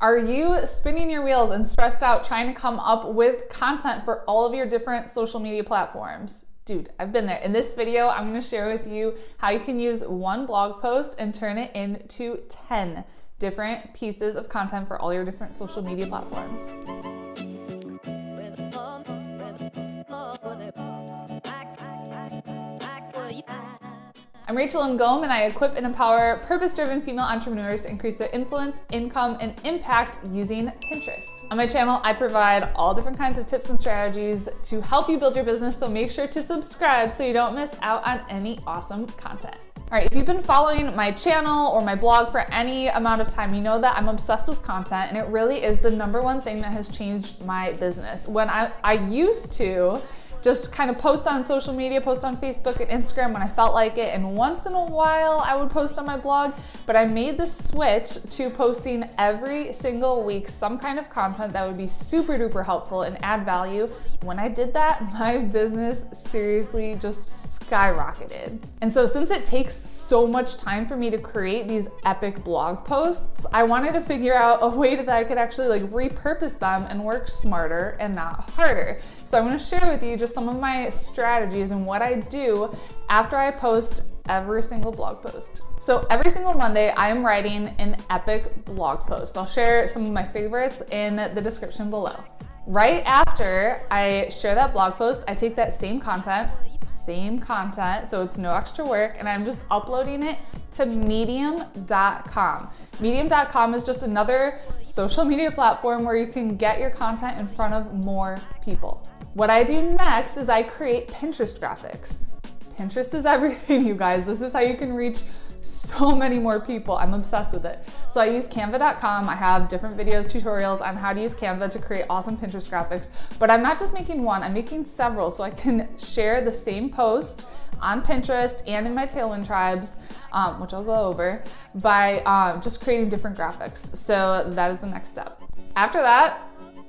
Are you spinning your wheels and stressed out trying to come up with content for all of your different social media platforms? Dude, I've been there. In this video, I'm going to share with you how you can use one blog post and turn it into 10 different pieces of content for all your different social media platforms. I'm Rachel Ngom, and I equip and empower purpose-driven female entrepreneurs to increase their influence, income, and impact using Pinterest. On my channel, I provide all different kinds of tips and strategies to help you build your business, so make sure to subscribe so you don't miss out on any awesome content. All right, if you've been following my channel or my blog for any amount of time, you know that I'm obsessed with content, and it really is the #1 thing that has changed my business. When I used to just kind of post on social media, post on Facebook and Instagram when I felt like it, and once in a while I would post on my blog, but I made the switch to posting every single week some kind of content that would be super duper helpful and add value. When I did that, my business seriously just skyrocketed. And so since it takes so much time for me to create these epic blog posts, I wanted to figure out a way that I could actually repurpose them and work smarter and not harder. So I'm gonna share with you just some of my strategies and what I do after I post every single blog post. So every single Monday, I am writing an epic blog post. I'll share some of my favorites in the description below. Right after I share that blog post, I take that same content, so it's no extra work, and I'm just uploading it to medium.com. Medium.com is just another social media platform where you can get your content in front of more people. What I do next is I create Pinterest graphics. Pinterest is everything, you guys. This is how you can reach so many more people. I'm obsessed with it. So I use canva.com. I have different videos, tutorials on how to use Canva to create awesome Pinterest graphics, but I'm not just making one, I'm making several, so I can share the same post on Pinterest and in my Tailwind tribes, which I'll go over, by just creating different graphics. So that is the next step. After that,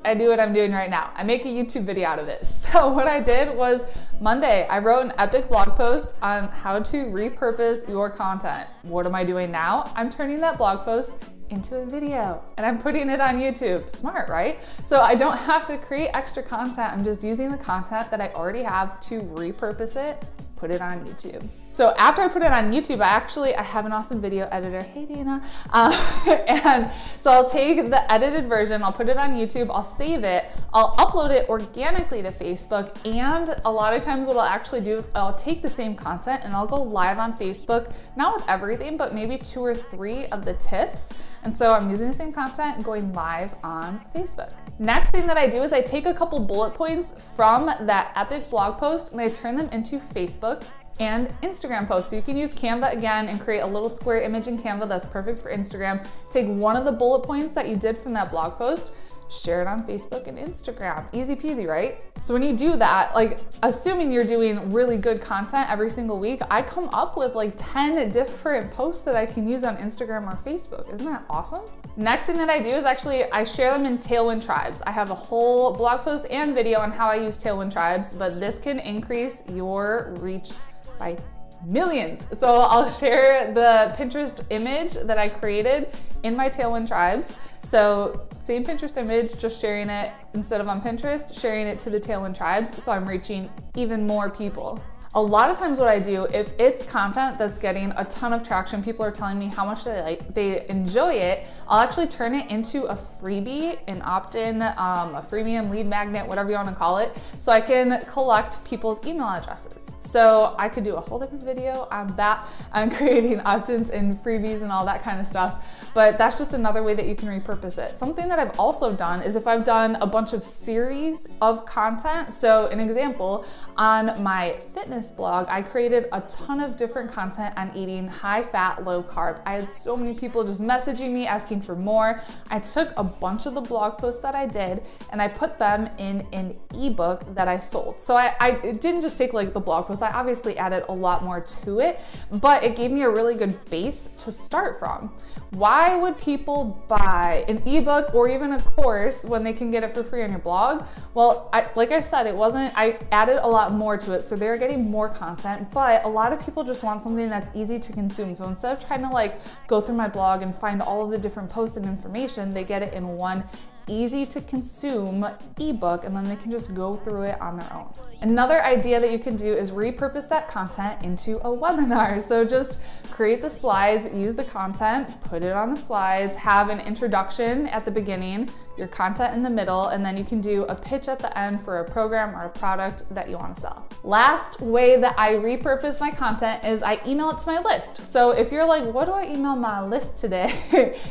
I do what I'm doing right now. I make a YouTube video out of it. So what I did was Monday, I wrote an epic blog post on how to repurpose your content. What am I doing now? I'm turning that blog post into a video and I'm putting it on YouTube. Smart, right? So I don't have to create extra content. I'm just using the content that I already have to repurpose it, put it on YouTube. So after I put it on YouTube, I have an awesome video editor. Hey, Dana. And so I'll take the edited version, I'll put it on YouTube, I'll save it, I'll upload it organically to Facebook, and a lot of times what I'll actually do is I'll take the same content and I'll go live on Facebook, not with everything, but maybe 2 or 3 of the tips. And so I'm using the same content and going live on Facebook. Next thing that I do is I take a couple bullet points from that epic blog post and I turn them into Facebook and Instagram posts. So you can use Canva again and create a little square image in Canva that's perfect for Instagram. Take one of the bullet points that you did from that blog post, share it on Facebook and Instagram. Easy peasy, right? So when you do that, assuming you're doing really good content every single week, I come up with 10 different posts that I can use on Instagram or Facebook. Isn't that awesome? Next thing that I do is I share them in Tailwind tribes. I have a whole blog post and video on how I use Tailwind tribes, but this can increase your reach by millions. So I'll share the Pinterest image that I created in my Tailwind tribes. So same Pinterest image, just sharing it instead of on Pinterest, sharing it to the Tailwind tribes. So I'm reaching even more people. A lot of times what I do, if it's content that's getting a ton of traction, people are telling me how much they enjoy it, I'll actually turn it into a freebie, an opt-in, a freemium, lead magnet, whatever you want to call it, so I can collect people's email addresses. So I could do a whole different video on that, on creating opt-ins and freebies and all that kind of stuff, but that's just another way that you can repurpose it. Something that I've also done is if I've done a bunch of series of content, so an example, on my fitness blog, I created a ton of different content on eating high fat, low carb. I had so many people just messaging me asking for more. I took a bunch of the blog posts that I did and I put them in an ebook that I sold. So I didn't just take the blog post, I obviously added a lot more to it, but it gave me a really good base to start from. Why would people buy an ebook or even a course when they can get it for free on your blog? Well, like I said, I added a lot more to it, so they're getting more content, but a lot of people just want something that's easy to consume. So instead of trying to like go through my blog and find all of the different posts and information, they get it in one easy to consume ebook, and then they can just go through it on their own. Another idea that you can do is repurpose that content into a webinar. So just create the slides, use the content, put it on the slides, have an introduction at the beginning, your content in the middle, and then you can do a pitch at the end for a program or a product that you want to sell. Last way that I repurpose my content is I email it to my list. So if you're like, what do I email my list today?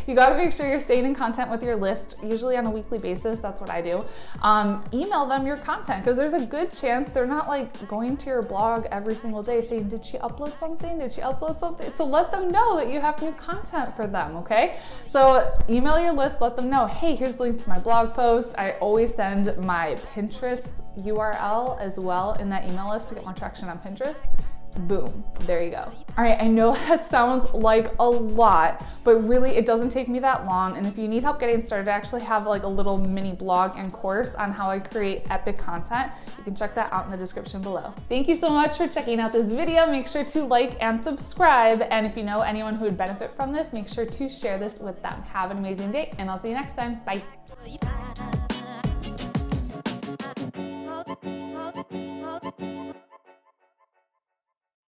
You got to make sure you're staying in content with your list, usually on a weekly basis. That's what I do. Email them your content, because there's a good chance they're not like going to your blog every single day saying, did she upload something? Did she upload something? So let them know that you have new content for them, okay? So email your list, let them know, hey, here's the link to my blog post. I always send my Pinterest URL as well in that email list to get more traction on Pinterest. Boom, there you go. All right, I know that sounds like a lot, but really it doesn't take me that long. And if you need help getting started, I actually have like a little mini blog and course on how I create epic content. You can check that out in the description below. Thank you so much for checking out this video. Make sure to like and subscribe. And if you know anyone who would benefit from this, make sure to share this with them. Have an amazing day, and I'll see you next time. Bye.